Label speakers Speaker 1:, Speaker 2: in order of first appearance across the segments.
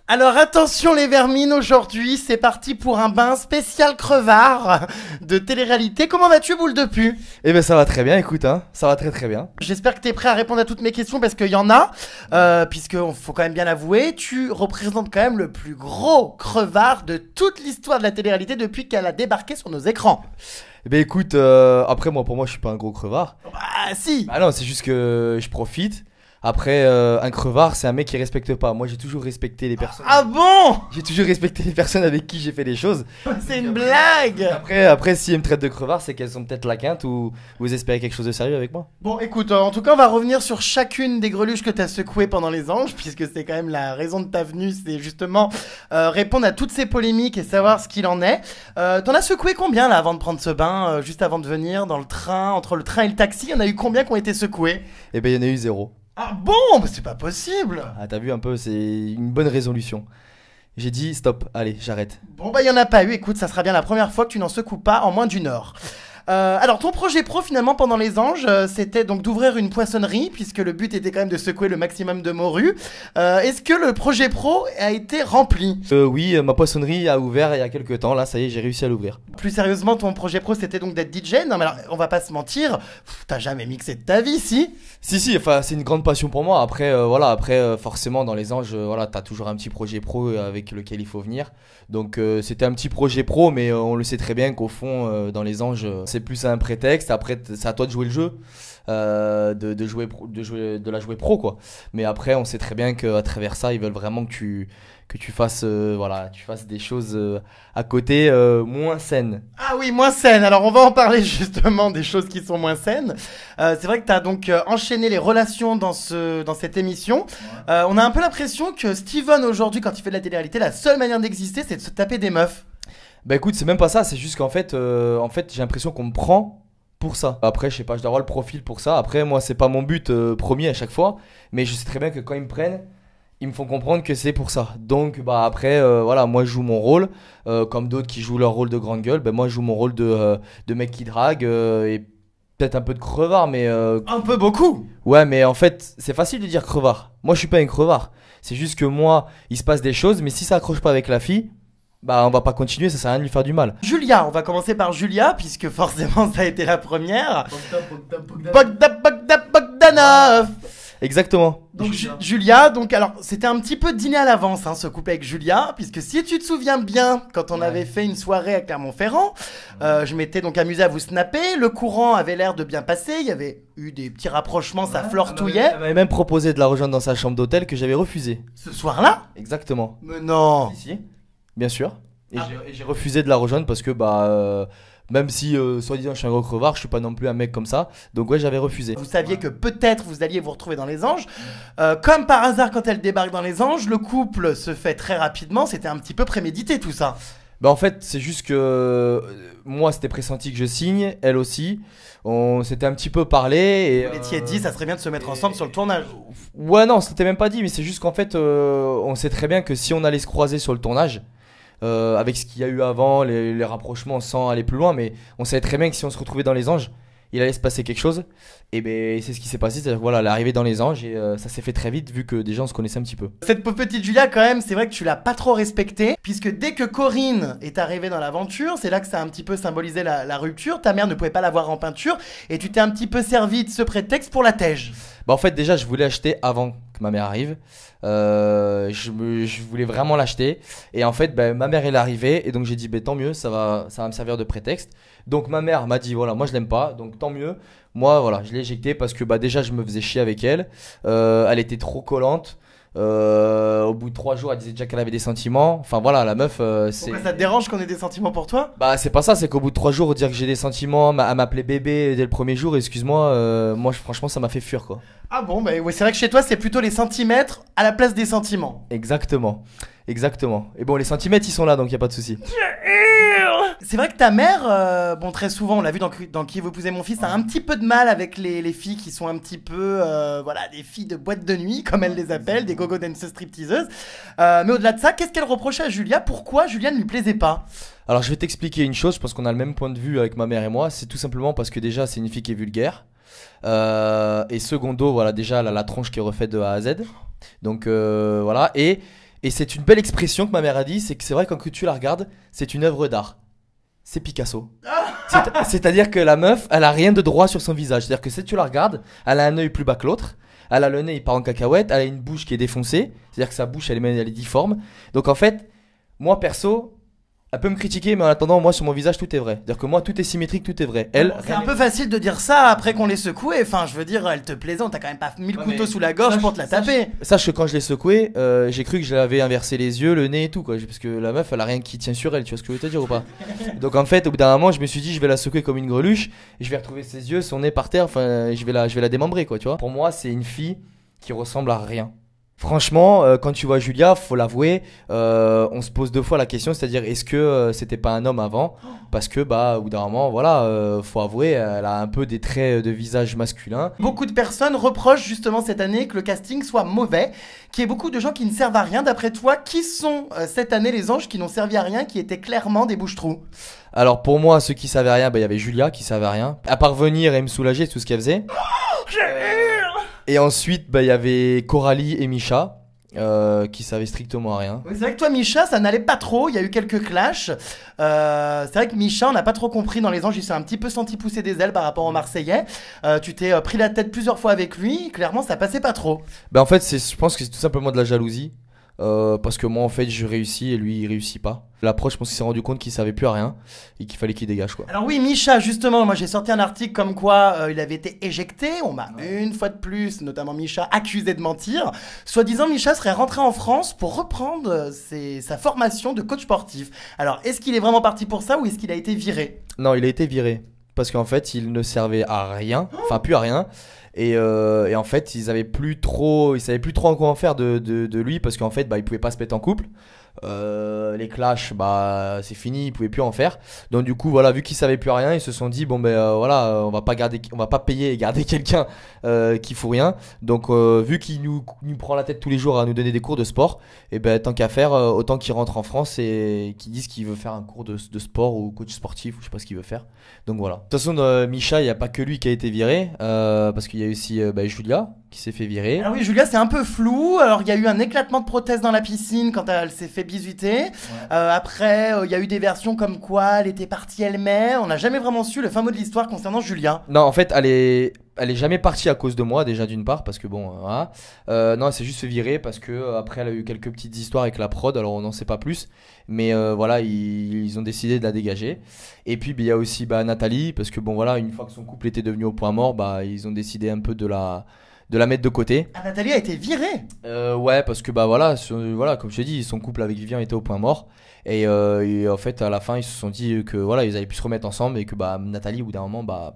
Speaker 1: Alors attention les vermines, aujourd'hui c'est parti pour un bain spécial crevard de télé-réalité. Comment vas-tu, boule de pu?
Speaker 2: Eh ben ça va très bien, écoute, hein, ça va très très bien.
Speaker 1: J'espère que t'es prêt à répondre à toutes mes questions parce qu'il y en a, puisque faut quand même bien l'avouer, tu représentes quand même le plus gros crevard de toute l'histoire de la télé-réalité depuis qu'elle a débarqué sur nos écrans.
Speaker 2: Eh ben écoute, après pour moi je suis pas un gros crevard.
Speaker 1: Ah si.
Speaker 2: Bah non, c'est juste que je profite. Après, un crevard, c'est un mec qui respecte pas. Moi, j'ai toujours respecté les personnes.
Speaker 1: Ah bon?
Speaker 2: J'ai toujours respecté les personnes avec qui j'ai fait des choses.
Speaker 1: C'est une blague.
Speaker 2: Après, si elles me traitent de crevard, c'est qu'elles sont peut-être la quinte ou vous espérez quelque chose de sérieux avec moi.
Speaker 1: Bon écoute, en tout cas on va revenir sur chacune des greluches que t'as secouées pendant les anges, puisque c'est quand même la raison de ta venue, c'est justement répondre à toutes ces polémiques et savoir ce qu'il en est. T'en as secoué combien là avant de prendre ce bain, juste avant de venir dans le train, entre le train et le taxi, il y en a eu combien qui ont été secoués?
Speaker 2: Eh ben il y en a eu 0.
Speaker 1: Ah bon? Mais c'est pas possible.
Speaker 2: Ah t'as vu un peu, c'est une bonne résolution. J'ai dit stop, allez, j'arrête.
Speaker 1: Bon bah il y en a pas eu, écoute, ça sera bien la première fois que tu n'en secoues pas en moins d'une heure. Alors ton projet pro finalement pendant les anges, c'était donc d'ouvrir une poissonnerie, puisque le but était quand même de secouer le maximum de morues. Est-ce que le projet pro a été rempli?
Speaker 2: Oui, ma poissonnerie a ouvert il y a quelques temps, là ça y est, j'ai réussi à l'ouvrir.
Speaker 1: Plus sérieusement, ton projet pro c'était donc d'être DJ? Non mais alors, on va pas se mentir, t'as jamais mixé de ta vie, si?
Speaker 2: Si, enfin c'est une grande passion pour moi. Après, forcément dans les anges, voilà, t'as toujours un petit projet pro avec lequel il faut venir. Donc c'était un petit projet pro, mais on le sait très bien qu'au fond, dans les anges, c'est plus un prétexte. Après, c'est à toi de jouer le jeu, de la jouer pro quoi. Mais après, on sait très bien qu'à travers ça, ils veulent vraiment que tu fasses, tu fasses des choses à côté moins saines.
Speaker 1: Ah oui, moins saines. Alors on va en parler justement des choses qui sont moins saines. C'est vrai que t'as donc enchaîné les relations dans cette émission. Ouais. On a un peu l'impression que Steven aujourd'hui, quand il fait de la télé-réalité, la seule manière d'exister, c'est de se taper des meufs.
Speaker 2: Bah écoute, c'est même pas ça. C'est juste qu'en fait, j'ai l'impression qu'on me prend pour ça. Après, je sais pas, je dois avoir le profil pour ça. Après, moi, c'est pas mon but premier à chaque fois. Mais je sais très bien que quand ils me prennent, ils me font comprendre que c'est pour ça. Donc bah après moi je joue mon rôle comme d'autres qui jouent leur rôle de grande gueule. Ben moi je joue mon rôle de mec qui drague et peut-être un peu de crevard mais
Speaker 1: un peu beaucoup.
Speaker 2: Ouais, mais en fait c'est facile de dire crevard. Moi je suis pas un crevard. C'est juste que moi il se passe des choses, mais si ça accroche pas avec la fille, bah on va pas continuer, ça sert à rien de lui faire du mal.
Speaker 1: Julia, on va commencer par Julia puisque forcément ça a été la première. Bogdanov.
Speaker 2: Exactement.
Speaker 1: Donc Julia, donc alors c'était un petit peu dîner à l'avance hein, ce couple avec Julia, puisque si tu te souviens bien, quand on avait fait une soirée à Clermont-Ferrand, je m'étais donc amusé à vous snapper, le courant avait l'air de bien passer, il y avait eu des petits rapprochements, ça flirtouillait.
Speaker 2: Elle m'avait même proposé de la rejoindre dans sa chambre d'hôtel que j'avais refusé.
Speaker 1: Ce soir-là?
Speaker 2: Exactement.
Speaker 1: Mais non.
Speaker 2: Si, bien sûr. Et j'ai refusé de la rejoindre parce que même si, soi-disant, je suis un gros crevard, je suis pas non plus un mec comme ça. Donc ouais, j'avais refusé.
Speaker 1: Vous saviez que peut-être vous alliez vous retrouver dans les anges. Comme par hasard, quand elle débarque dans les anges, le couple se fait très rapidement. C'était un petit peu prémédité tout ça.
Speaker 2: Bah en fait, c'est juste que moi, c'était pressenti que je signe, elle aussi. On s'était un petit peu parlé. Et,
Speaker 1: vous l'étiez dit, ça serait bien de se mettre ensemble sur le tournage.
Speaker 2: Ouais, non, c'était même pas dit, mais c'est juste qu'en fait, on sait très bien que si on allait se croiser sur le tournage, avec ce qu'il y a eu avant, les rapprochements sans aller plus loin, mais on savait très bien que si on se retrouvait dans les anges, il allait se passer quelque chose. Et ben c'est ce qui s'est passé, c'est-à-dire voilà, elle est arrivée dans les anges et ça s'est fait très vite vu que déjà on se connaissait un petit peu.
Speaker 1: Cette pauvre petite Julia quand même, c'est vrai que tu l'as pas trop respectée, puisque dès que Corinne est arrivée dans l'aventure, c'est là que ça a un petit peu symbolisé la rupture. Ta mère ne pouvait pas la voir en peinture et tu t'es un petit peu servi de ce prétexte pour la tège.
Speaker 2: Bah en fait déjà je voulais acheter avant que ma mère arrive. Je voulais vraiment l'acheter et en fait ma mère elle est arrivée et donc j'ai dit tant mieux, ça va me servir de prétexte. Donc ma mère m'a dit voilà, moi je l'aime pas, donc tant mieux. Moi voilà, je l'ai éjectée parce que déjà je me faisais chier avec elle. Elle était trop collante. Au bout de 3 jours elle disait déjà qu'elle avait des sentiments. Enfin voilà, la meuf c'est...
Speaker 1: Pourquoi ça te dérange qu'on ait des sentiments pour toi?
Speaker 2: Bah c'est pas ça, c'est qu'au bout de 3 jours dire que j'ai des sentiments, elle m'appelait bébé dès le premier jour, excuse-moi, moi franchement ça m'a fait fuir quoi.
Speaker 1: Ah bon, bah oui, c'est vrai que chez toi c'est plutôt les centimètres à la place des sentiments.
Speaker 2: Exactement. Et bon les centimètres ils sont là donc y a pas de souci.
Speaker 1: C'est vrai que ta mère, très souvent, on l'a vu dans Qui veut épouser mon fils, a un petit peu de mal avec les filles qui sont un petit peu, des filles de boîte de nuit, comme elle les appelle, des gogo danceuses stripteaseuses. Mais au-delà de ça, qu'est-ce qu'elle reprochait à Julia? Pourquoi Julia ne lui plaisait pas?
Speaker 2: Alors je vais t'expliquer une chose, je pense qu'on a le même point de vue avec ma mère et moi, c'est tout simplement parce que déjà c'est une fille qui est vulgaire. Et secondo, voilà, déjà elle a la tronche qui est refaite de A à Z. Donc voilà, et Et c'est une belle expression que ma mère a dit, c'est que c'est vrai quand que tu la regardes, c'est une œuvre d'art. C'est Picasso. C'est-à-dire que la meuf, elle a rien de droit sur son visage. C'est-à-dire que si tu la regardes, elle a un œil plus bas que l'autre. Elle a le nez, il part en cacahuète. Elle a une bouche qui est défoncée. C'est-à-dire que sa bouche, elle est difforme. Donc en fait, moi perso, elle peut me critiquer, mais en attendant, moi sur mon visage, tout est vrai. C'est-à-dire que moi, tout est symétrique, tout est vrai. Elle,
Speaker 1: C'est un peu facile de dire ça après qu'on l'ait secoué. Enfin, je veux dire, elle te plaisante, t'as quand même pas mis le couteau sous la gorge pour te la taper.
Speaker 2: Sache que quand je l'ai secouée, j'ai cru que je l'avais inversé les yeux, le nez et tout, quoi. Parce que la meuf, elle a rien qui tient sur elle, tu vois ce que je veux te dire ou pas? Donc en fait, au bout d'un moment, je me suis dit, je vais la secouer comme une greluche, et je vais retrouver ses yeux, son nez par terre, enfin, je vais la démembrer, quoi, tu vois. Pour moi, c'est une fille qui ressemble à rien. Franchement, quand tu vois Julia, faut l'avouer, on se pose deux fois la question, c'est-à-dire est-ce que c'était pas un homme avant? Parce que bah au bout d'un moment, voilà, faut avouer, elle a un peu des traits de visage masculin.
Speaker 1: Beaucoup de personnes reprochent justement cette année que le casting soit mauvais, qu'il y ait beaucoup de gens qui ne servent à rien. D'après toi, qui sont cette année les anges qui n'ont servi à rien, qui étaient clairement des bouches-trous?
Speaker 2: Alors pour moi, ceux qui savaient rien, bah il y avait Julia qui savait rien, à part venir et me soulager, c'est tout ce qu'elle faisait. Et ensuite, bah il y avait Coralie et Misha. Qui savaient strictement rien.
Speaker 1: Oui, c'est vrai que toi, Misha, ça n'allait pas trop. Il y a eu quelques clashs. C'est vrai que Misha, on n'a pas trop compris dans les anges. Il s'est un petit peu senti pousser des ailes par rapport aux Marseillais. Tu t'es pris la tête plusieurs fois avec lui. Clairement, ça passait pas trop.
Speaker 2: Bah en fait, je pense que c'est tout simplement de la jalousie. Parce que moi en fait je réussis et lui il réussit pas. L'approche, je pense qu'il s'est rendu compte qu'il savait plus à rien et qu'il fallait qu'il dégage quoi.
Speaker 1: Alors oui, Misha, justement, moi j'ai sorti un article comme quoi il avait été éjecté. On m'a une fois de plus, notamment Misha, accusé de mentir. Soi-disant, Misha serait rentré en France pour reprendre sa formation de coach sportif. Alors est-ce qu'il est vraiment parti pour ça ou est-ce qu'il a été viré?
Speaker 2: Non, il a été viré parce qu'en fait il ne servait à rien, enfin plus à rien. Et en fait, ils savaient plus trop en quoi en faire de lui parce qu'en fait, bah, ils pouvaient pas se mettre en couple. Les clashs, bah, c'est fini, ils pouvaient plus en faire. Donc du coup, voilà, vu qu'ils savaient plus rien, ils se sont dit bon ben voilà, on va pas payer et garder quelqu'un qui fout rien. Donc vu qu'il nous prend la tête tous les jours à nous donner des cours de sport, et ben tant qu'à faire, autant qu'il rentre en France et qu'il dise qu'il veut faire un cours de sport ou coach sportif ou je sais pas ce qu'il veut faire. Donc voilà. De toute façon, Misha, il y a pas que lui qui a été viré parce qu'il y a aussi Julia qui s'est fait virer.
Speaker 1: Alors oui, Julia, c'est un peu flou. Alors il y a eu un éclatement de prothèse dans la piscine quand elle s'est fait bisuter. Ouais. Après, il y a eu des versions comme quoi elle était partie elle-même. On n'a jamais vraiment su le fin mot de l'histoire concernant Julia.
Speaker 2: Non, en fait, elle est jamais partie à cause de moi déjà d'une part parce que bon, voilà. Non, elle s'est juste fait virer parce que après elle a eu quelques petites histoires avec la prod. Alors on n'en sait pas plus, mais voilà, ils ont décidé de la dégager. Et puis il y a aussi Nathalie parce que bon voilà, une fois que son couple était devenu au point mort, ils ont décidé un peu de la mettre de côté.
Speaker 1: Ah, Nathalie a été virée.
Speaker 2: Ouais, parce que voilà, comme je t'ai dit, son couple avec Vivian était au point mort. Et en fait, à la fin, ils se sont dit que voilà, ils avaient pu se remettre ensemble et que Nathalie, au bout d'un moment,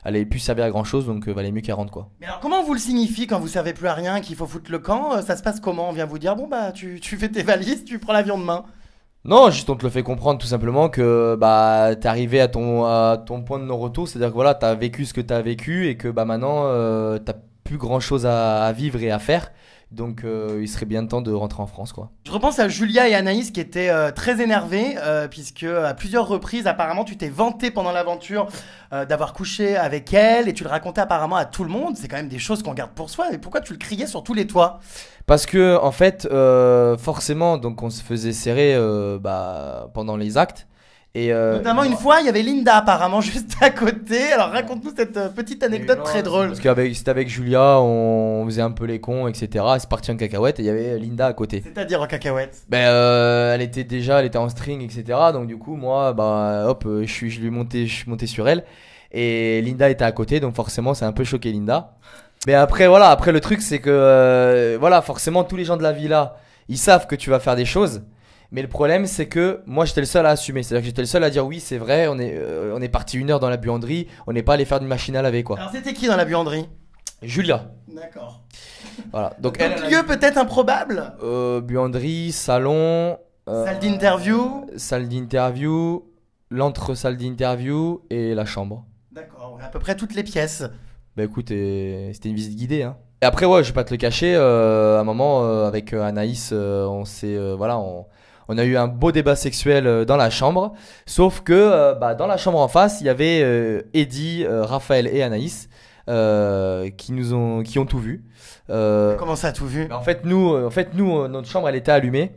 Speaker 2: elle avait pu servir à grand chose, donc valait mieux qu'elle rentre quoi.
Speaker 1: Mais alors, comment on vous le signifie quand vous servez plus à rien, qu'il faut foutre le camp? Ça se passe comment? On vient vous dire bon tu fais tes valises, tu prends l'avion demain?
Speaker 2: Non, juste on te le fait comprendre tout simplement que t'es arrivé à ton point de non-retour, c'est-à-dire que voilà, t'as vécu ce que t'as vécu et que maintenant t'as plus grand chose à vivre et à faire. Donc il serait bien temps de rentrer en France quoi.
Speaker 1: Je repense à Julia et Anaïs qui étaient très énervées puisque à plusieurs reprises apparemment tu t'es vanté pendant l'aventure d'avoir couché avec elle et tu le racontais apparemment à tout le monde. C'est quand même des choses qu'on garde pour soi. Et pourquoi tu le criais sur tous les toits?
Speaker 2: Parce que en fait forcément donc on se faisait serrer pendant les actes. Et
Speaker 1: notamment une fois, il y avait Linda apparemment juste à côté. Alors raconte-nous cette petite anecdote très drôle.
Speaker 2: Parce que c'était avec Julia, on faisait un peu les cons, etc. C'est parti en cacahuète et il y avait Linda à côté.
Speaker 1: C'est-à-dire en cacahuète?
Speaker 2: Elle était en string, etc. Donc du coup, moi, je suis monté sur elle. Et Linda était à côté, donc forcément, ça a un peu choqué Linda. Mais après, voilà, le truc, c'est que, forcément, tous les gens de la villa, ils savent que tu vas faire des choses. Mais le problème, c'est que moi, j'étais le seul à assumer. C'est-à-dire que j'étais le seul à dire oui, c'est vrai, on est parti 1 heure dans la buanderie, on n'est pas allé faire du machine à laver, quoi.
Speaker 1: Alors, c'était qui dans la buanderie?
Speaker 2: Julia.
Speaker 1: D'accord.
Speaker 2: Voilà. Donc
Speaker 1: lieu peut-être improbable?
Speaker 2: Buanderie, salon.
Speaker 1: Salle d'interview.
Speaker 2: Salle d'interview, l'entre-salle d'interview et la chambre.
Speaker 1: D'accord, à peu près toutes les pièces.
Speaker 2: Écoute, c'était une visite guidée, hein. Et après, ouais, je vais pas te le cacher, à un moment, avec Anaïs, on a eu un beau débat sexuel dans la chambre. Sauf que dans la chambre en face, il y avait Eddie, Raphaël et Anaïs qui ont tout vu.
Speaker 1: Comment ça, tout vu?
Speaker 2: Mais en fait, nous, notre chambre, elle était allumée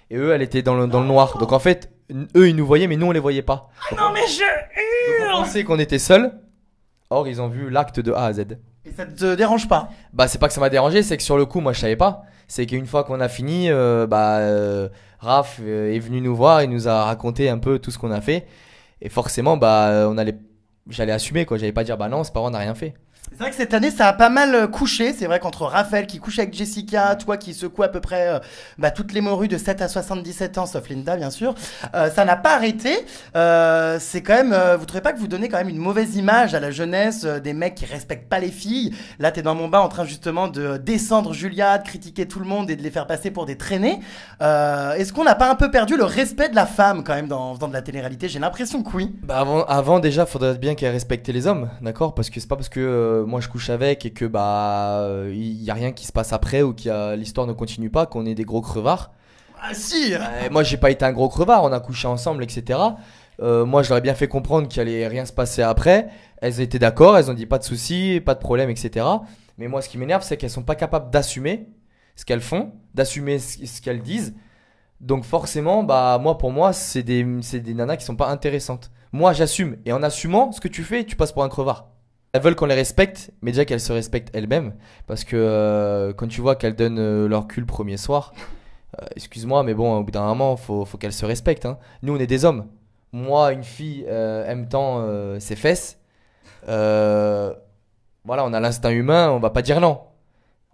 Speaker 2: et eux, elle était dans le noir. Donc en fait, eux, ils nous voyaient, mais nous, on les voyait pas.
Speaker 1: Non, mais je
Speaker 2: Donc, on
Speaker 1: hurle!
Speaker 2: pensait qu'on était seuls. Or, ils ont vu l'acte de A à Z.
Speaker 1: Et ça te dérange pas?
Speaker 2: Bah, c'est pas que ça m'a dérangé, c'est que sur le coup, moi, je savais pas. C'est qu'une fois qu'on a fini, Raph est venu nous voir, il nous a raconté un peu tout ce qu'on a fait. Et forcément, j'allais assumer, quoi. J'allais pas dire, bah non, c'est pas vrai, on n'a rien fait.
Speaker 1: C'est vrai que cette année, ça a pas mal couché. C'est vrai qu'entre Raphaël qui couche avec Jessica, toi qui secoue à peu près toutes les morues de 7 à 77 ans, sauf Linda, bien sûr, ça n'a pas arrêté. C'est quand même, vous trouvez pas que vous donnez quand même une mauvaise image à la jeunesse des mecs qui respectent pas les filles? Là, t'es dans mon bain en train justement de descendre Julia, de critiquer tout le monde et de les faire passer pour des traînés. Est-ce qu'on n'a pas un peu perdu le respect de la femme quand même dans de la télé-réalité? J'ai l'impression que oui.
Speaker 2: Bah, avant déjà, faudrait bien qu'elle respecte les hommes, d'accord? Parce que c'est pas parce que moi je couche avec et que il y a rien qui se passe après ou l'histoire ne continue pas qu'on est des gros crevards.
Speaker 1: Ah si!
Speaker 2: Moi j'ai pas été un gros crevard, on a couché ensemble, etc. Moi je leur ai bien fait comprendre qu'il allait rien se passer après. Elles étaient d'accord, elles ont dit pas de soucis, pas de problème, etc. Mais moi ce qui m'énerve, c'est qu'elles sont pas capables d'assumer ce qu'elles font, d'assumer ce qu'elles disent. Donc forcément, pour moi, c'est des nanas qui sont pas intéressantes. Moi j'assume, et en assumant ce que tu fais, tu passes pour un crevard. Elles veulent qu'on les respecte, mais déjà qu'elles se respectent elles-mêmes. Parce que quand tu vois qu'elles donnent leur cul le premier soir, excuse-moi, mais bon, au bout d'un moment, faut qu'elles se respectent, hein. Nous, on est des hommes. Moi, une fille aime tant ses fesses. Voilà, on a l'instinct humain, on va pas dire non.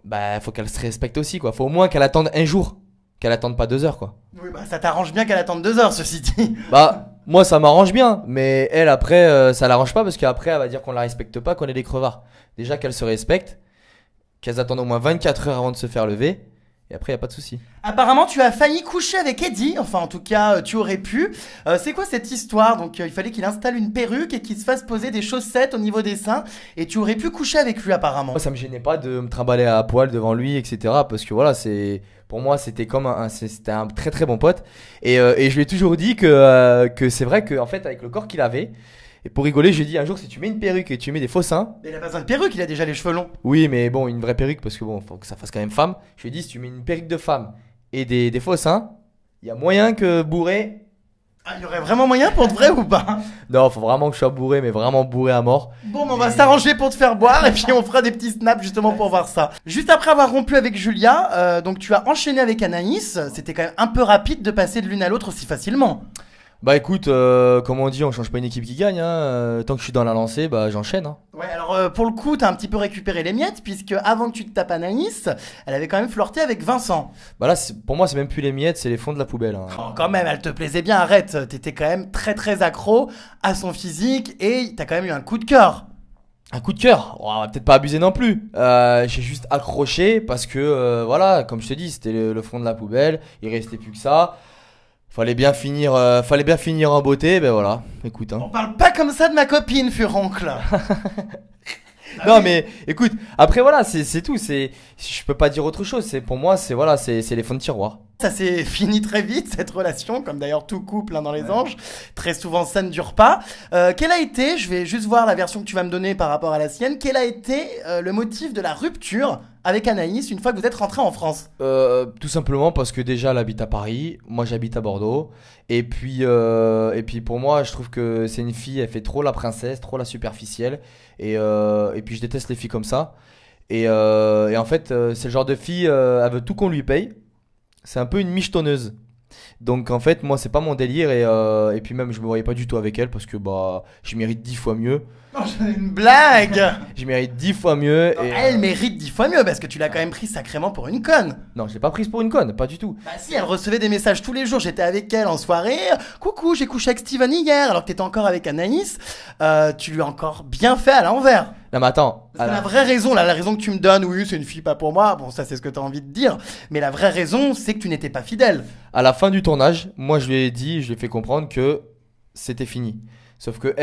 Speaker 2: Bah, faut qu'elle se respecte aussi, quoi. Faut au moins qu'elle attende un jour, qu'elle attende pas 2 heures, quoi.
Speaker 1: Oui, bah ça t'arrange bien qu'elle attende 2 heures, ceci dit.
Speaker 2: Bah, moi ça m'arrange bien, mais elle après, ça l'arrange pas parce qu'après elle va dire qu'on la respecte pas, qu'on est des crevards. Déjà qu'elle se respecte, qu'elles attendent au moins 24 heures avant de se faire lever, et après y a pas de souci.
Speaker 1: Apparemment, tu as failli coucher avec Eddie. Enfin, en tout cas, tu aurais pu. C'est quoi cette histoire? Donc, il fallait qu'il installe une perruque et qu'il se fasse poser des chaussettes au niveau des seins. Et tu aurais pu coucher avec lui, apparemment.
Speaker 2: Moi ça me gênait pas de me trimballer à poil devant lui, etc. Parce que voilà, pour moi c'était comme c'était un très très bon pote. Et je lui ai toujours dit que c'est vrai qu'en fait avec le corps qu'il avait, et pour rigoler, je lui ai dit un jour si tu mets une perruque et tu mets des faux seins.
Speaker 1: Mais il a pas besoin de perruque, il a déjà les cheveux longs.
Speaker 2: Oui, mais bon, une vraie perruque parce que bon, faut que ça fasse quand même femme. Je lui ai dit si tu mets une perruque de femme et des faux seins, il y a moyen que bourré.
Speaker 1: Ah, il y aurait vraiment moyen pour de vrai ou pas?
Speaker 2: Non, faut vraiment que je sois bourré, mais vraiment bourré à mort.
Speaker 1: Bon, on va s'arranger pour te faire boire et puis on fera des petits snaps justement pour voir ça. Juste après avoir rompu avec Julia, donc tu as enchaîné avec Anaïs. C'était quand même un peu rapide de passer de l'une à l'autre aussi facilement.
Speaker 2: Bah écoute, comme on dit, on change pas une équipe qui gagne, hein. Tant que je suis dans la lancée, j'enchaîne, hein.
Speaker 1: Ouais, alors pour le coup, t'as un petit peu récupéré les miettes puisque avant que tu te tapes Anaïs, elle avait quand même flirté avec Vincent.
Speaker 2: Bah là, pour moi, c'est même plus les miettes, c'est les fonds de la poubelle, hein.
Speaker 1: Oh, quand même, elle te plaisait bien, arrête. T'étais quand même très très accro à son physique et t'as quand même eu un coup de cœur.
Speaker 2: Un coup de cœur, oh, on va peut-être pas abuser non plus. J'ai juste accroché parce que, voilà, comme je te dis, c'était le fond de la poubelle, il restait plus que ça. Fallait bien finir en beauté, ben voilà, écoute, hein.
Speaker 1: On parle pas comme ça de ma copine, furoncle.
Speaker 2: Non mais écoute, après voilà, c'est tout, je peux pas dire autre chose, pour moi, c'est les fonds de tiroir.
Speaker 1: Ça s'est fini très vite cette relation, comme d'ailleurs tout couple dans les anges. Très souvent ça ne dure pas. Quel a été, je vais juste voir la version que tu vas me donner par rapport à la sienne, quel a été le motif de la rupture avec Anaïs une fois que vous êtes rentré en France?
Speaker 2: Tout simplement parce que déjà elle habite à Paris, moi j'habite à Bordeaux, et puis pour moi je trouve que c'est une fille, elle fait trop la princesse, trop la superficielle, et puis je déteste les filles comme ça, et en fait c'est le genre de fille, elle veut tout qu'on lui paye, c'est un peu une michetonneuse. Donc en fait moi c'est pas mon délire, et puis même je me voyais pas du tout avec elle parce que je mérite 10 fois mieux.
Speaker 1: Non, j'en ai une blague.
Speaker 2: Je mérite 10 fois mieux.
Speaker 1: Non, elle mérite 10 fois mieux parce que tu l'as quand même pris sacrément pour une conne.
Speaker 2: Non, je l'ai pas prise pour une conne, pas du tout.
Speaker 1: Bah si, elle recevait des messages tous les jours, j'étais avec elle en soirée. Coucou, j'ai couché avec Steven hier alors que t'étais encore avec Anaïs. Tu lui as encore bien fait à l'envers.
Speaker 2: Non mais attends.
Speaker 1: Parce que la vraie raison, là, la raison que tu me donnes, oui, c'est une fille pas pour moi, bon ça c'est ce que t'as envie de dire. Mais la vraie raison, c'est que tu n'étais pas fidèle.
Speaker 2: À la fin du tournage, moi je lui ai dit, je lui ai fait comprendre que c'était fini. Sauf que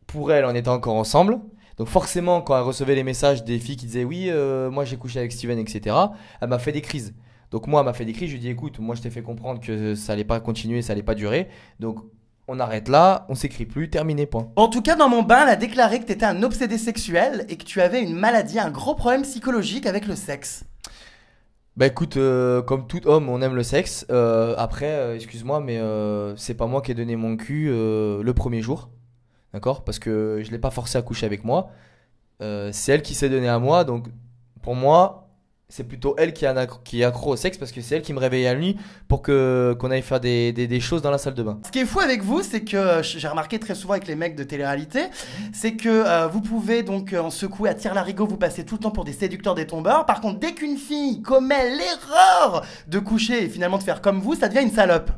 Speaker 2: pour elle, on était encore ensemble. Donc forcément, quand elle recevait les messages des filles qui disaient oui, moi j'ai couché avec Steven, etc., elle m'a fait des crises. Donc moi, elle m'a fait des crises. Je lui ai dit écoute, moi je t'ai fait comprendre que ça allait pas continuer, ça allait pas durer. Donc on arrête là, on s'écrit plus, terminé, point.
Speaker 1: En tout cas, dans mon bain, elle a déclaré que t'étais un obsédé sexuel et que tu avais une maladie, un gros problème psychologique avec le sexe.
Speaker 2: Bah écoute, comme tout homme, on aime le sexe. Après, excuse-moi, mais c'est pas moi qui ai donné mon cul le premier jour. D'accord? Parce que je l'ai pas forcé à coucher avec moi. C'est elle qui s'est donnée à moi. Donc pour moi, c'est plutôt elle qui est accro au sexe parce que c'est elle qui me réveille à la nuit pour qu'on aille faire des choses dans la salle de bain.
Speaker 1: Ce qui est fou avec vous, c'est que j'ai remarqué très souvent avec les mecs de télé-réalité, c'est que vous pouvez donc en secouer à tire-larigot, vous passez tout le temps pour des séducteurs, des tombeurs. Par contre, dès qu'une fille commet l'erreur de coucher et finalement de faire comme vous, ça devient une salope.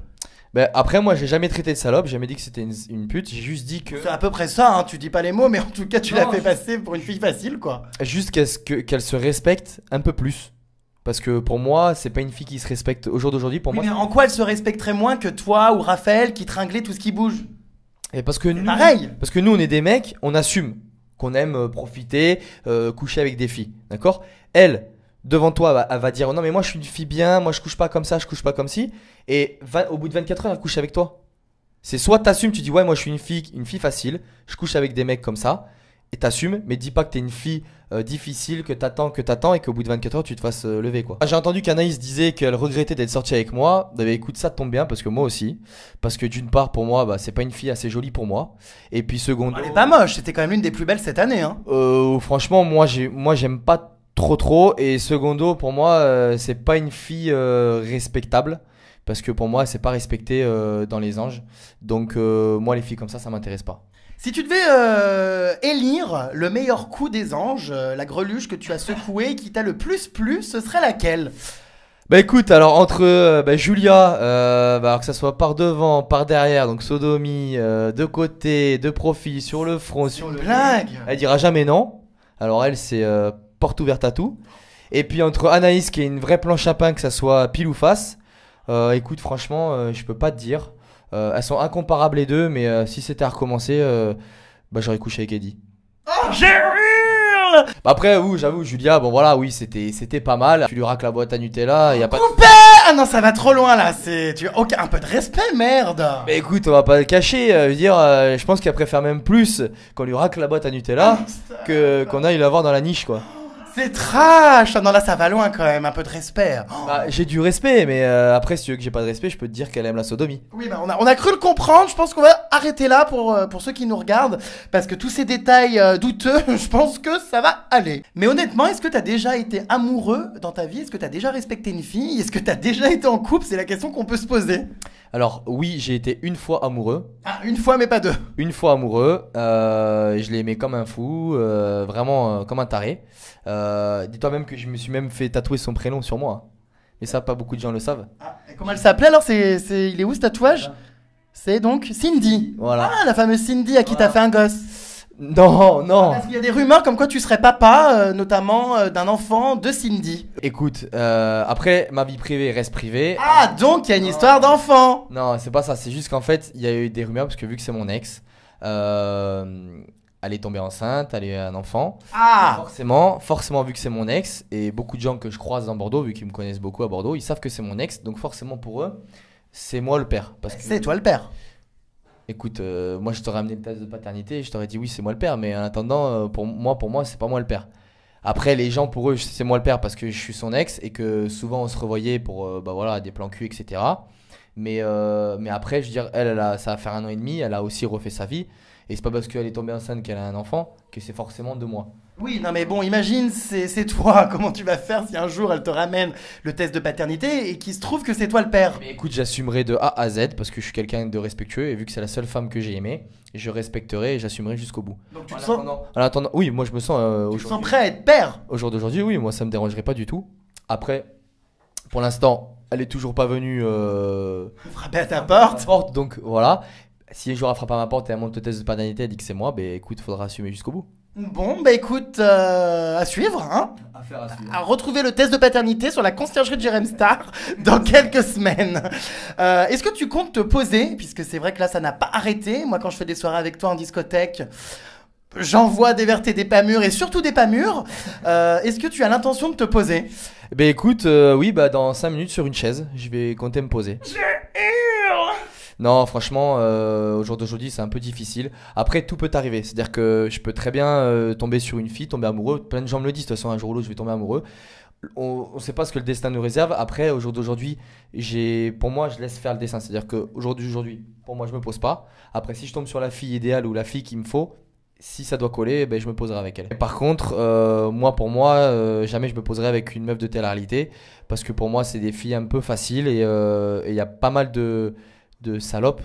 Speaker 2: Ben, après, moi, j'ai jamais traité de salope, j'ai jamais dit que c'était une pute, j'ai juste dit que.
Speaker 1: C'est à peu près ça, hein, tu dis pas les mots, mais en tout cas, tu l'as
Speaker 2: Non,
Speaker 1: fait passer pour une fille facile, quoi.
Speaker 2: Juste qu'elle se respecte un peu plus. Parce que pour moi, c'est pas une fille qui se respecte au jour d'aujourd'hui. Pour
Speaker 1: Oui,
Speaker 2: moi,
Speaker 1: mais en quoi elle se respecterait moins que toi ou Raphaël qui tringlait tout ce qui bouge?
Speaker 2: et parce que nous,
Speaker 1: Pareil.
Speaker 2: parce que nous, on est des mecs, on assume qu'on aime profiter, coucher avec des filles, d'accord? Elle, devant toi, elle va dire non mais moi je suis une fille bien, moi je couche pas comme ça, je couche pas comme ci, et au bout de 24 heures, elle couche avec toi. C'est soit t'assumes, tu dis ouais moi je suis une fille facile, je couche avec des mecs comme ça, et t'assumes, mais dis pas que t'es une fille difficile, que t'attends et qu'au bout de 24 heures tu te fasses lever quoi. J'ai entendu qu'Anaïs disait qu'elle regrettait d'être sortie avec moi. Bah écoute, ça tombe bien parce que moi aussi. Parce que d'une part pour moi, bah, c'est pas une fille assez jolie pour moi. Et puis secondo,
Speaker 1: Elle est pas moche, c'était quand même l'une des plus belles cette année, hein.
Speaker 2: franchement moi j'aime pas trop. Et secondo pour moi c'est pas une fille respectable. Parce que pour moi c'est pas respecté dans les anges. Donc moi les filles comme ça m'intéresse pas.
Speaker 1: Si tu devais élire le meilleur coup des anges, la greluche que tu as secouée qui t'a le plus plu, ce serait laquelle?
Speaker 2: Bah écoute, alors entre Julia, alors que ça soit par devant, par derrière, donc sodomie, de côté, de profil, sur le front, sur le...
Speaker 1: Blague.
Speaker 2: Elle dira jamais non. Alors elle, c'est porte ouverte à tout. Et puis entre Anaïs, qui est une vraie planche à pain, que ça soit pile ou face, écoute, franchement, je peux pas te dire. Elles sont incomparables les deux, mais si c'était à recommencer, bah j'aurais couché avec Eddie.
Speaker 1: Oh, j'ai hurle.
Speaker 2: Bah après, j'avoue, Julia, bon voilà, oui, c'était pas mal. Tu lui racles la boîte à Nutella, y a pas de...
Speaker 1: Coupé. Ah non, ça va trop loin là, Ok, un peu de respect, merde.
Speaker 2: Mais écoute, on va pas le cacher, je veux dire, je pense qu'elle préfère même plus qu'on lui racle la boîte à Nutella qu'on aille la voir dans la niche quoi.
Speaker 1: C'est trash. Ah non, là ça va loin quand même, un peu de respect.
Speaker 2: Bah, j'ai du respect, mais après, si tu veux que j'ai pas de respect, je peux te dire qu'elle aime la sodomie.
Speaker 1: Oui, bah on a cru le comprendre. Je pense qu'on va arrêter là pour ceux qui nous regardent. Parce que tous ces détails douteux, je pense que ça va aller. Mais honnêtement, est-ce que t'as déjà été amoureux dans ta vie? Est-ce que t'as déjà respecté une fille? Est-ce que t'as déjà été en couple? C'est la question qu'on peut se poser.
Speaker 2: Alors, oui, j'ai été une fois amoureux.
Speaker 1: Ah, une fois, mais pas deux.
Speaker 2: Une fois amoureux, je l'ai aimé comme un fou, vraiment comme un taré. Dis-toi même que je me suis même fait tatouer son prénom sur moi. Mais ça, pas beaucoup de gens le savent.
Speaker 1: Ah, et comment elle s'appelait alors? Il est où ce tatouage? C'est donc Cindy.
Speaker 2: Voilà.
Speaker 1: Ah, la fameuse Cindy à qui t'as fait un gosse.
Speaker 2: Non.
Speaker 1: Parce qu'il y a des rumeurs comme quoi tu serais papa, notamment d'un enfant de Cindy.
Speaker 2: Écoute, après, ma vie privée reste privée.
Speaker 1: Ah, donc il y a une histoire d'enfant.
Speaker 2: Non, c'est pas ça. C'est juste qu'en fait, il y a eu des rumeurs parce que vu que c'est mon ex, elle est tombée enceinte, elle a eu un enfant.
Speaker 1: Ah.
Speaker 2: Forcément, vu que c'est mon ex, et beaucoup de gens que je croise dans Bordeaux, vu qu'ils me connaissent beaucoup à Bordeaux, ils savent que c'est mon ex. Donc forcément pour eux, c'est moi le père. Parce que
Speaker 1: C'est toi le père.
Speaker 2: écoute, moi je t'aurais amené le test de paternité et je t'aurais dit oui, c'est moi le père. Mais en attendant, pour moi, c'est pas moi le père. Après, les gens, pour eux, c'est moi le père parce que je suis son ex et que souvent on se revoyait pour bah voilà, des plans cul, etc. Mais après, je veux dire, ça va faire 1 an et demi, elle a aussi refait sa vie. Et c'est pas parce qu'elle est tombée enceinte qu'elle a un enfant que c'est forcément de moi.
Speaker 1: Oui, non mais bon, imagine, c'est toi. Comment tu vas faire si un jour elle te ramène le test de paternité et qu'il se trouve que c'est toi le père?
Speaker 2: Mais écoute, j'assumerai de A à Z parce que je suis quelqu'un de respectueux et vu que c'est la seule femme que j'ai aimée, je respecterai et j'assumerai jusqu'au bout.
Speaker 1: Donc tu
Speaker 2: En attendant, oui, moi je me sens
Speaker 1: te sens prêt à être père?
Speaker 2: au jour d'aujourd'hui, oui, moi ça me dérangerait pas du tout. Après, pour l'instant, elle est toujours pas venue
Speaker 1: Frapper à ta porte.
Speaker 2: donc voilà. Si un jour elle frappe à ma porte et elle monte le test de paternité, elle dit que c'est moi, bah écoute, faudra assumer jusqu'au bout.
Speaker 1: Bon, bah écoute, à suivre, hein.
Speaker 2: Affaire à suivre.
Speaker 1: À retrouver le test de paternité sur la conciergerie de Jérém Star dans quelques semaines. Est-ce que tu comptes te poser? Puisque c'est vrai que là, ça n'a pas arrêté. Moi, quand je fais des soirées avec toi en discothèque, j'envoie des vertes et des pas mûres, et surtout des pas mûres. Est-ce que tu as l'intention de te poser?
Speaker 2: Bah écoute, oui, bah dans 5 minutes sur une chaise, je vais compter me poser. Non, franchement, au jour d'aujourd'hui, c'est un peu difficile. Après, tout peut arriver. C'est-à-dire que je peux très bien tomber sur une fille, tomber amoureux. Plein de gens me le disent, de toute façon, un jour ou l'autre, je vais tomber amoureux. On ne sait pas ce que le destin nous réserve. Après, au jour d'aujourd'hui, pour moi, je laisse faire le destin. C'est-à-dire qu'aujourd'hui, pour moi, je me pose pas. Après, si je tombe sur la fille idéale ou la fille qu'il me faut, si ça doit coller, ben, je me poserai avec elle. Par contre, pour moi, jamais je me poserai avec une meuf de télé-réalité. Parce que pour moi, c'est des filles un peu faciles et il y a pas mal de salopes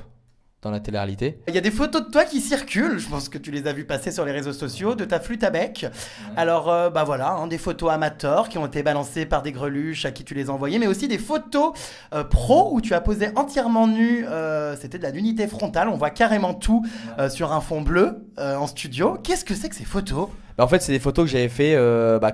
Speaker 2: dans la télé-réalité.
Speaker 1: Il y a des photos de toi qui circulent, je pense que tu les as vues passer sur les réseaux sociaux, de ta flûte à bec. Alors, voilà, hein, des photos amateurs qui ont été balancées par des greluches à qui tu les as envoyées, mais aussi des photos pro où tu as posé entièrement nu. C'était de la nudité frontale, on voit carrément tout sur un fond bleu en studio. Qu'est-ce que c'est que ces photos?
Speaker 2: En fait, c'est des photos que j'avais fait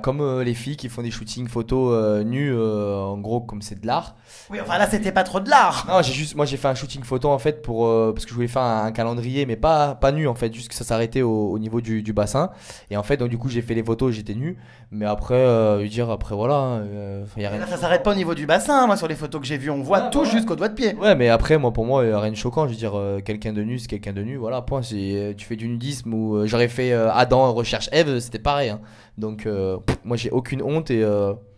Speaker 2: comme les filles qui font des shootings photos nus, en gros, comme c'est de l'art.
Speaker 1: Oui, enfin là, c'était pas trop de l'art.
Speaker 2: Non, moi j'ai fait un shooting photo en fait parce que je voulais faire un calendrier, mais pas nu en fait, juste que ça s'arrêtait au niveau du bassin. Et en fait, donc du coup, j'ai fait les photos, j'étais nu. Mais après, après voilà, y a rien.
Speaker 1: Là, ça s'arrête pas au niveau du bassin, moi sur les photos que j'ai vues, on voit tout jusqu'au doigt de pied.
Speaker 2: Ouais, mais après, pour moi, il n'y a rien de choquant. Je veux dire, quelqu'un de nu, c'est quelqu'un de nu. Voilà, point. Tu fais du nudisme ou j'aurais fait Adam recherche Ève, c'était pareil. Hein. Donc, moi, j'ai aucune honte et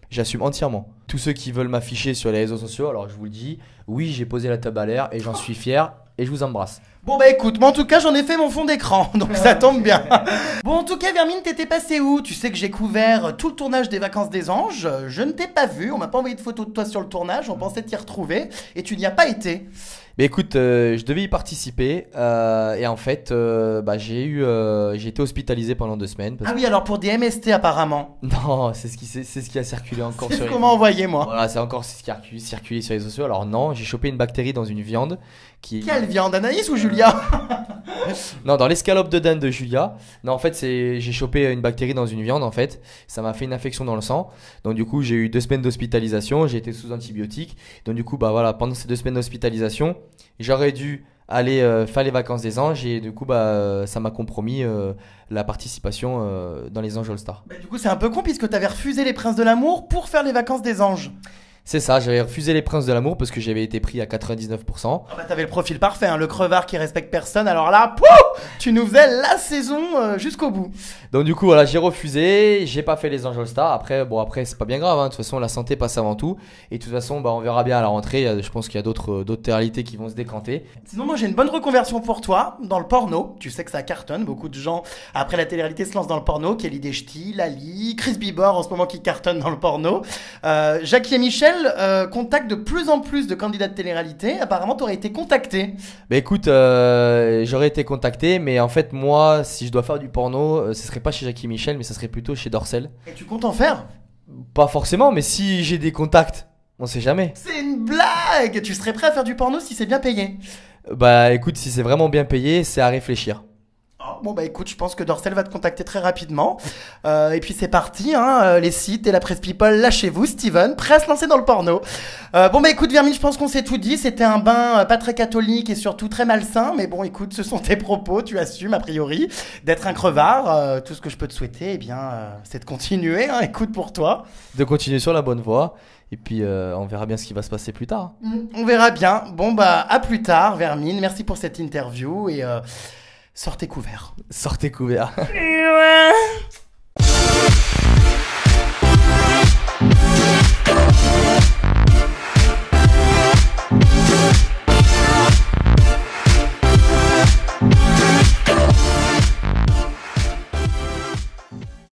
Speaker 2: j'assume entièrement. Tous ceux qui veulent m'afficher sur les réseaux sociaux, alors je vous le dis, oui, j'ai posé la table à l'air et j'en suis fier et je vous embrasse.
Speaker 1: Bon bah écoute, moi en tout cas j'en ai fait mon fond d'écran, donc ça tombe bien. Bon en tout cas Vermine, t'étais passé où? Tu sais que j'ai couvert tout le tournage des Vacances des Anges, je ne t'ai pas vu, on m'a pas envoyé de photos de toi sur le tournage, on pensait t'y retrouver, et tu n'y as pas été.
Speaker 2: Mais écoute, je devais y participer et en fait, j'ai été hospitalisé pendant 2 semaines.
Speaker 1: Ah oui, alors pour des MST apparemment.
Speaker 2: Non, c'est ce qui a circulé encore
Speaker 1: C'est
Speaker 2: sur
Speaker 1: ce qu'on m'a envoyé moi.
Speaker 2: Voilà, c'est encore ce qui a circulé sur les réseaux sociaux. Alors non, j'ai chopé une bactérie dans une viande qui.
Speaker 1: Quelle viande, Anaïs ou Julia?
Speaker 2: Non, dans l'escalope de dinde de Julia. Non, en fait, j'ai chopé une bactérie dans une viande en fait. Ça m'a fait une infection dans le sang. Donc du coup, j'ai eu 2 semaines d'hospitalisation. J'ai été sous antibiotiques. Donc du coup, pendant ces 2 semaines d'hospitalisation, j'aurais dû aller faire les Vacances des Anges et du coup, ça m'a compromis la participation dans les Anges All-Star.
Speaker 1: Bah, du coup, c'est un peu con puisque t'avais refusé les Princes de l'amour pour faire les Vacances des Anges.
Speaker 2: C'est ça, j'avais refusé les Princes de l'amour parce que j'avais été pris à 99%.
Speaker 1: Ah bah t'avais le profil parfait, hein, le crevard qui respecte personne. Alors là, pouf, tu nous faisais la saison jusqu'au bout.
Speaker 2: Donc du coup voilà, j'ai refusé, j'ai pas fait les Anges All-Star. Après c'est pas bien grave, hein. De toute façon la santé passe avant tout. Et de toute façon on verra bien à la rentrée. Je pense qu'il y a d'autres réalités qui vont se décanter.
Speaker 1: Sinon moi j'ai une bonne reconversion pour toi dans le porno. Tu sais que ça cartonne, beaucoup de gens après la télé-réalité se lancent dans le porno. Kelly Deshti, Lali, Chris Bieber en ce moment qui cartonne dans le porno. Jackie et Michel contactent de plus en plus de candidats de télé-réalité. Apparemment t'aurais été contacté.
Speaker 2: Bah écoute, j'aurais été contacté, mais en fait moi si je dois faire du porno, ce serait pas chez Jackie Michel, mais ça serait plutôt chez Dorsel.
Speaker 1: Et tu comptes en faire?
Speaker 2: Pas forcément, mais si j'ai des contacts, on sait jamais.
Speaker 1: C'est une blague! Tu serais prêt à faire du porno si c'est bien payé?
Speaker 2: Bah écoute, si c'est vraiment bien payé, c'est à réfléchir.
Speaker 1: Bon bah écoute, je pense que Dorsel va te contacter très rapidement. Et puis c'est parti, hein, les sites et la presse people, lâchez-vous, Steven, prêt à se lancer dans le porno. Bon bah écoute Vermine, je pense qu'on s'est tout dit, c'était un bain pas très catholique et surtout très malsain, mais bon écoute, ce sont tes propos, tu assumes a priori d'être un crevard. Tout ce que je peux te souhaiter, eh bien, c'est de continuer, hein, écoute pour toi.
Speaker 2: De continuer sur la bonne voie. Et puis on verra bien ce qui va se passer plus tard.
Speaker 1: On verra bien. Bon bah à plus tard Vermine, merci pour cette interview et sortez couverts.
Speaker 2: Sortez couverts.